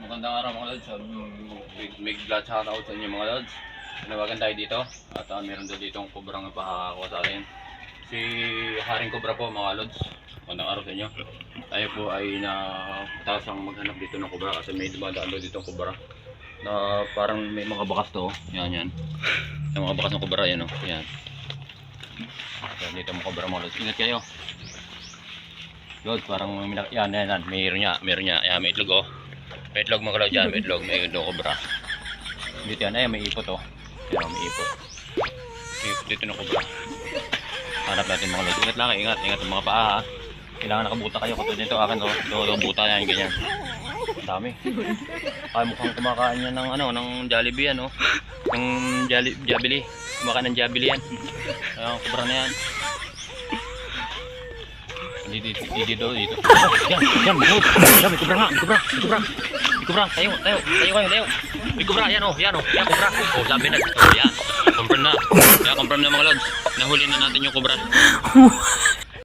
Magandang araw mga lods. Big blood shoutout sa inyo mga lods. Nawagan tayo dito at meron doon dito ang kubrang ipakakuha sa atin. Si Haring Kubra po mga lods. Magandang araw sa inyo. Tayo po ay natasang maghanap dito ng kubra kasi may dumadaan doon dito ang kubra na parang may mga bakas to. Yan yan. Yung mga bakas ng kubra yan o. Yan. So, dito mga kubra mga lods. Ingat kayo. Lods parang yan. Mayroon niya. Yan may itlog oh. May itlog mga kalod dyan, may itlog, may kubra. Dito yan, ay may ipot oh. Yan, may ipot. May ipot dito ng kubra. Hanap natin mga kalod. Ingat lang, ingat ang mga paa ha. Kailangan nakabuta kayo. Katulad nito akin oh. Ito buta yan, ganyan. Ang dami. Ay mukhang kumakain yan ng ano, ng Jollibee yan oh. Ng Jollibee. Kumakain ng Jollibee yan. Ayan, kubra na yan. Dito. Yan, mahod. Yan, may kubra nga, may kubra. Tayo. May kubra, yan, kubra. Oh, sabi na. Oh, yan. Confirm na mga lods. Nahuli na natin yung kubra.